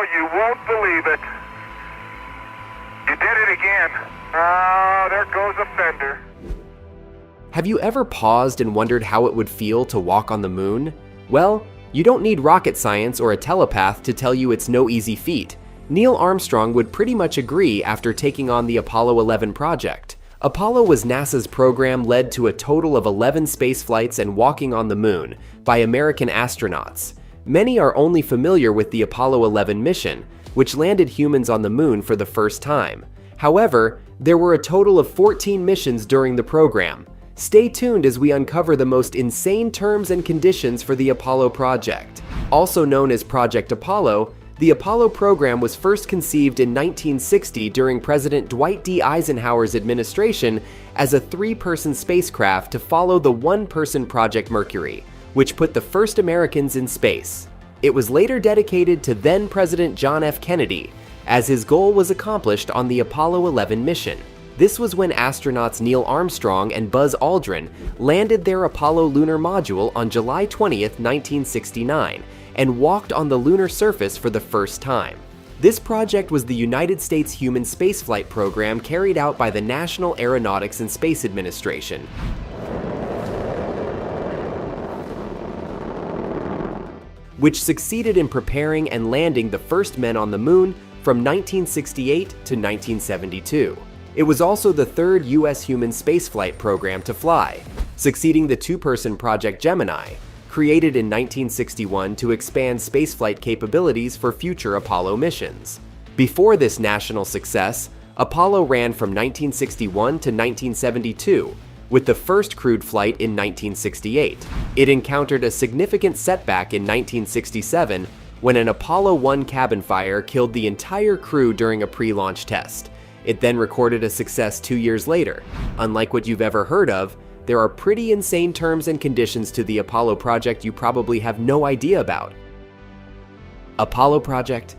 Oh, you won't believe it. You did it again. Oh, there goes a fender. Have you ever paused and wondered how it would feel to walk on the moon? Well, you don't need rocket science or a telepath to tell you it's no easy feat. Neil Armstrong would pretty much agree after taking on the Apollo 11 project. Apollo was NASA's program led to a total of 11 space flights and walking on the moon by American astronauts. Many are only familiar with the Apollo 11 mission, which landed humans on the moon for the first time. However, there were a total of 14 missions during the program. Stay tuned as we uncover the most insane terms and conditions for the Apollo project. Also known as Project Apollo, the Apollo program was first conceived in 1960 during President Dwight D. Eisenhower's administration as a three-person spacecraft to follow the one-person Project Mercury, which put the first Americans in space. It was later dedicated to then-President John F. Kennedy, as his goal was accomplished on the Apollo 11 mission. This was when astronauts Neil Armstrong and Buzz Aldrin landed their Apollo lunar module on July 20, 1969, and walked on the lunar surface for the first time. This project was the United States human spaceflight program carried out by the National Aeronautics and Space Administration, which succeeded in preparing and landing the first men on the moon from 1968 to 1972. It was also the third U.S. human spaceflight program to fly, succeeding the two-person Project Gemini, created in 1961 to expand spaceflight capabilities for future Apollo missions. Before this national success, Apollo ran from 1961 to 1972, with the first crewed flight in 1968. It encountered a significant setback in 1967 when an Apollo 1 cabin fire killed the entire crew during a pre-launch test. It then recorded a success 2 years later. Unlike what you've ever heard of, there are pretty insane terms and conditions to the Apollo project you probably have no idea about. Apollo project,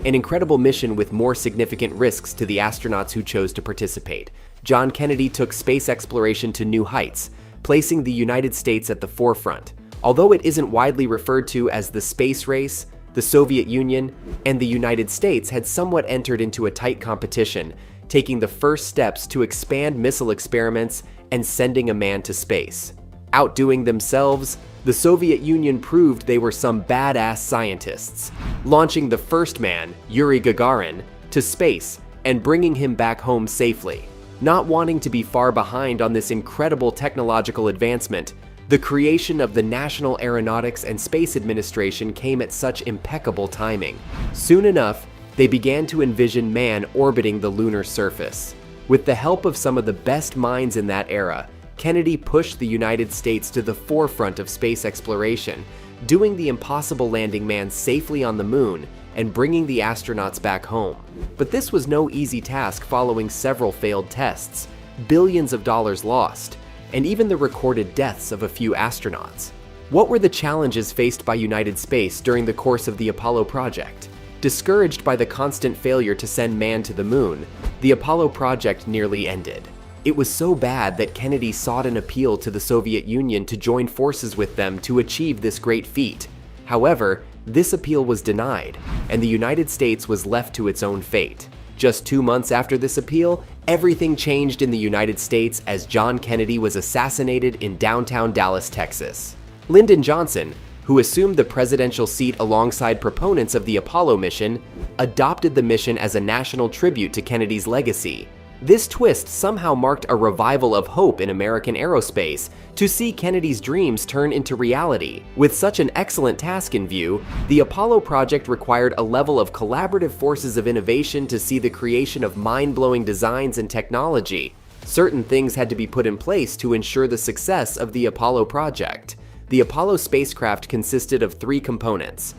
an incredible mission with more significant risks to the astronauts who chose to participate. John Kennedy took space exploration to new heights, placing the United States at the forefront. Although it isn't widely referred to as the space race, the Soviet Union and the United States had somewhat entered into a tight competition, taking the first steps to expand missile experiments and sending a man to space. Outdoing themselves, the Soviet Union proved they were some badass scientists, launching the first man, Yuri Gagarin, to space and bringing him back home safely. Not wanting to be far behind on this incredible technological advancement, the creation of the National Aeronautics and Space Administration came at such impeccable timing. Soon enough, they began to envision man orbiting the lunar surface. With the help of some of the best minds in that era, Kennedy pushed the United States to the forefront of space exploration, doing the impossible landing man safely on the moon and bringing the astronauts back home. But this was no easy task following several failed tests, billions of dollars lost, and even the recorded deaths of a few astronauts. What were the challenges faced by United Space during the course of the Apollo project? Discouraged by the constant failure to send man to the moon, the Apollo project nearly ended. It was so bad that Kennedy sought an appeal to the Soviet Union to join forces with them to achieve this great feat. However, this appeal was denied, and the United States was left to its own fate. Just 2 months after this appeal, everything changed in the United States as John Kennedy was assassinated in downtown Dallas, Texas. Lyndon Johnson, who assumed the presidential seat alongside proponents of the Apollo mission, adopted the mission as a national tribute to Kennedy's legacy. This twist somehow marked a revival of hope in American aerospace to see Kennedy's dreams turn into reality. With such an excellent task in view, the Apollo project required a level of collaborative forces of innovation to see the creation of mind-blowing designs and technology. Certain things had to be put in place to ensure the success of the Apollo project. The Apollo spacecraft consisted of 3 components: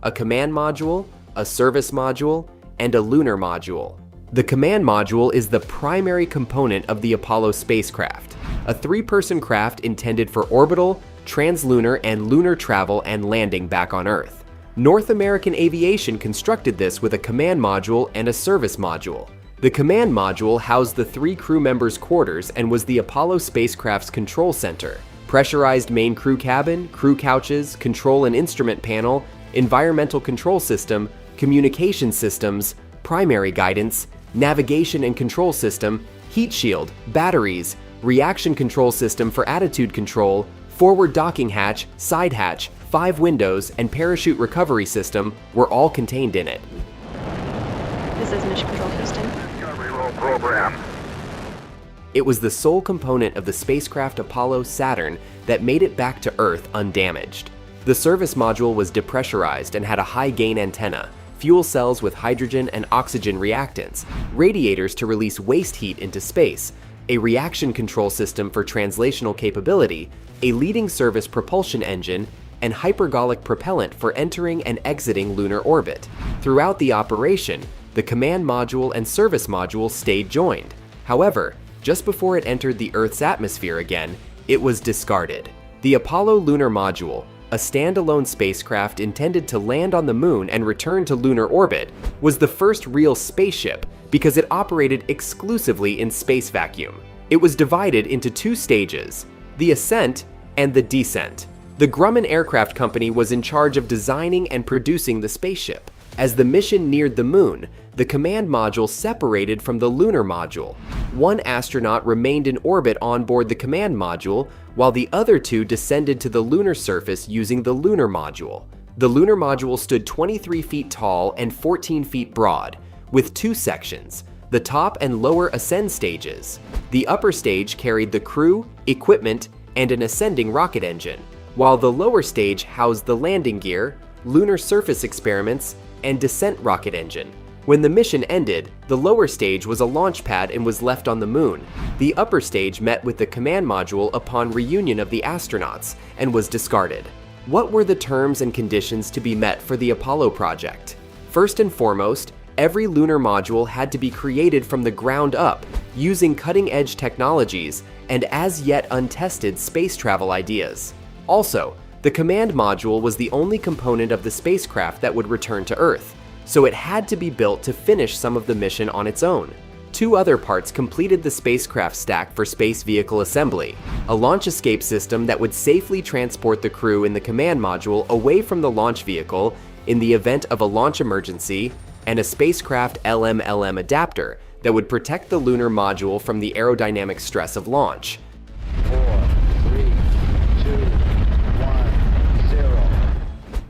a command module, a service module, and a lunar module. The command module is the primary component of the Apollo spacecraft, a 3-person craft intended for orbital, translunar, and lunar travel and landing back on Earth. North American Aviation constructed this with a command module and a service module. The command module housed the 3 crew members' quarters and was the Apollo spacecraft's control center. pressurized main crew cabin, crew couches, control and instrument panel, environmental control system, communication systems, primary guidance, navigation and control system, heat shield, batteries, reaction control system for attitude control, forward docking hatch, side hatch, 5 windows, and parachute recovery system were all contained in it. This is Mission Control Houston. Reroll program. It was the sole component of the spacecraft Apollo Saturn that made it back to Earth undamaged. The service module was depressurized and had a high-gain antenna, fuel cells with hydrogen and oxygen reactants, radiators to release waste heat into space, a reaction control system for translational capability, a leading service propulsion engine, and hypergolic propellant for entering and exiting lunar orbit. Throughout the operation, the command module and service module stayed joined. However, just before it entered the Earth's atmosphere again, it was discarded. The Apollo Lunar Module, a standalone spacecraft intended to land on the moon and return to lunar orbit, was the first real spaceship because it operated exclusively in space vacuum. It was divided into 2 stages, the ascent and the descent. The Grumman Aircraft Company was in charge of designing and producing the spaceship. As the mission neared the moon, the command module separated from the lunar module. 1 astronaut remained in orbit on board the command module, while the other 2 descended to the lunar surface using the lunar module. The lunar module stood 23 feet tall and 14 feet broad, with 2 sections, the top and lower ascend stages. The upper stage carried the crew, equipment, and an ascending rocket engine, while the lower stage housed the landing gear, lunar surface experiments, and descent rocket engine. When the mission ended, the lower stage was a launch pad and was left on the moon. The upper stage met with the command module upon reunion of the astronauts and was discarded. What were the terms and conditions to be met for the Apollo project? First and foremost, every lunar module had to be created from the ground up, using cutting-edge technologies and as yet untested space travel ideas. Also, the command module was the only component of the spacecraft that would return to Earth, so it had to be built to finish some of the mission on its own. 2 other parts completed the spacecraft stack for space vehicle assembly: a launch escape system that would safely transport the crew in the command module away from the launch vehicle in the event of a launch emergency, and a spacecraft LM-LM adapter that would protect the lunar module from the aerodynamic stress of launch. 4, 3, 2, 1, 0.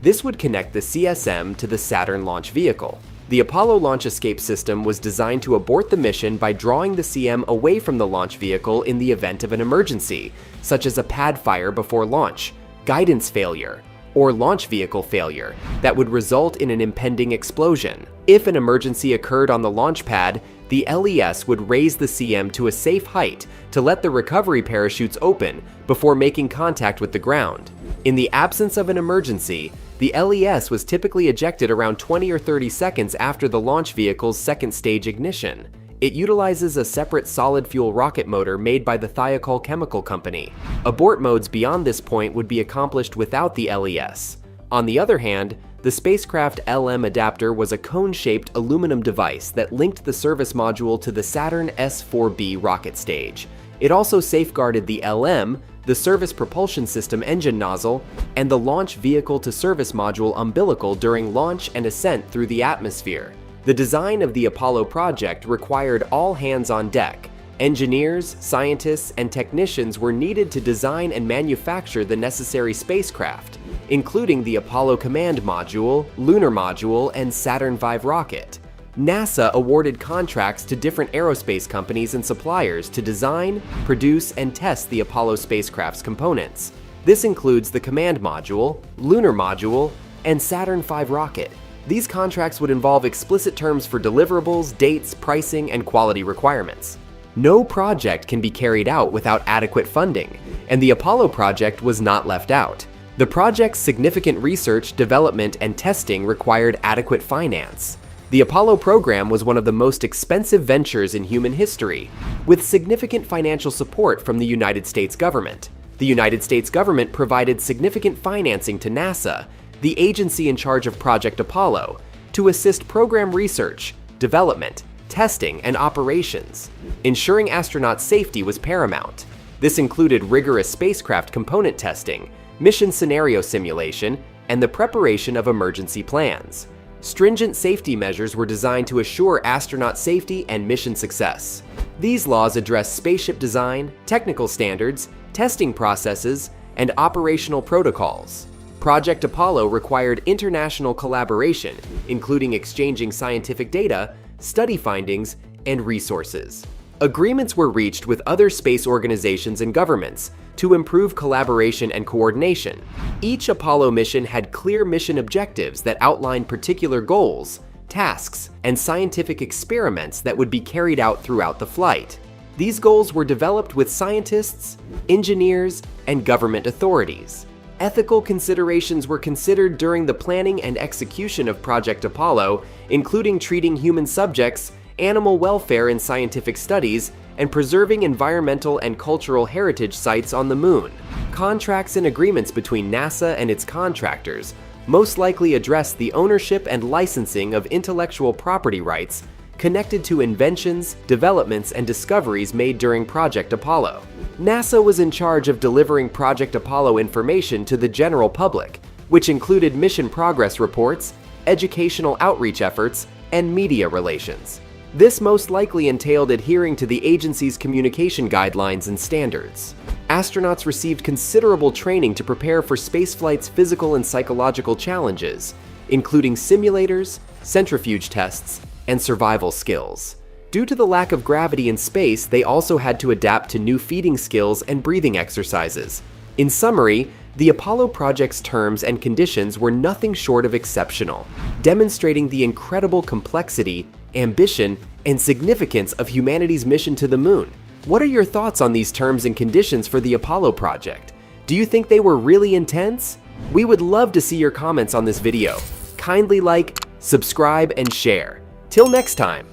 This would connect the CSM to the Saturn launch vehicle. The Apollo launch escape system was designed to abort the mission by drawing the CM away from the launch vehicle in the event of an emergency, such as a pad fire before launch, guidance failure, or launch vehicle failure that would result in an impending explosion. If an emergency occurred on the launch pad, the LES would raise the CM to a safe height to let the recovery parachutes open before making contact with the ground. In the absence of an emergency, the LES was typically ejected around 20 or 30 seconds after the launch vehicle's second stage ignition. It utilizes a separate solid fuel rocket motor made by the Thiokol Chemical Company. Abort modes beyond this point would be accomplished without the LES. On the other hand, the spacecraft LM adapter was a cone-shaped aluminum device that linked the service module to the Saturn S-4B rocket stage. It also safeguarded the LM, the service propulsion system engine nozzle, and the launch vehicle-to-service module umbilical during launch and ascent through the atmosphere. The design of the Apollo project required all hands on deck. Engineers, scientists, and technicians were needed to design and manufacture the necessary spacecraft, including the Apollo Command Module, Lunar Module, and Saturn V rocket. NASA awarded contracts to different aerospace companies and suppliers to design, produce, and test the Apollo spacecraft's components. This includes the Command Module, Lunar Module, and Saturn V rocket. These contracts would involve explicit terms for deliverables, dates, pricing, and quality requirements. No project can be carried out without adequate funding, and the Apollo project was not left out. The project's significant research, development, and testing required adequate finance. The Apollo program was one of the most expensive ventures in human history, with significant financial support from the United States government. The United States government provided significant financing to NASA, the agency in charge of Project Apollo, to assist program research, development, testing, and operations. Ensuring astronaut safety was paramount. This included rigorous spacecraft component testing, mission scenario simulation, and the preparation of emergency plans. Stringent safety measures were designed to assure astronaut safety and mission success. These laws address spaceship design, technical standards, testing processes, and operational protocols. Project Apollo required international collaboration, including exchanging scientific data, study findings, and resources. Agreements were reached with other space organizations and governments to improve collaboration and coordination. Each Apollo mission had clear mission objectives that outlined particular goals, tasks, and scientific experiments that would be carried out throughout the flight. These goals were developed with scientists, engineers, and government authorities. Ethical considerations were considered during the planning and execution of Project Apollo, including treating human subjects, animal welfare in scientific studies, and preserving environmental and cultural heritage sites on the moon. Contracts and agreements between NASA and its contractors most likely addressed the ownership and licensing of intellectual property rights connected to inventions, developments, and discoveries made during Project Apollo. NASA was in charge of delivering Project Apollo information to the general public, which included mission progress reports, educational outreach efforts, and media relations. This most likely entailed adhering to the agency's communication guidelines and standards. Astronauts received considerable training to prepare for spaceflight's physical and psychological challenges, including simulators, centrifuge tests, and survival skills. Due to the lack of gravity in space, they also had to adapt to new feeding skills and breathing exercises. In summary, the Apollo project's terms and conditions were nothing short of exceptional, demonstrating the incredible complexity, ambition, and significance of humanity's mission to the moon. What are your thoughts on these terms and conditions for the Apollo project? Do you think they were really intense? We would love to see your comments on this video. Kindly like, subscribe, and share. Till next time.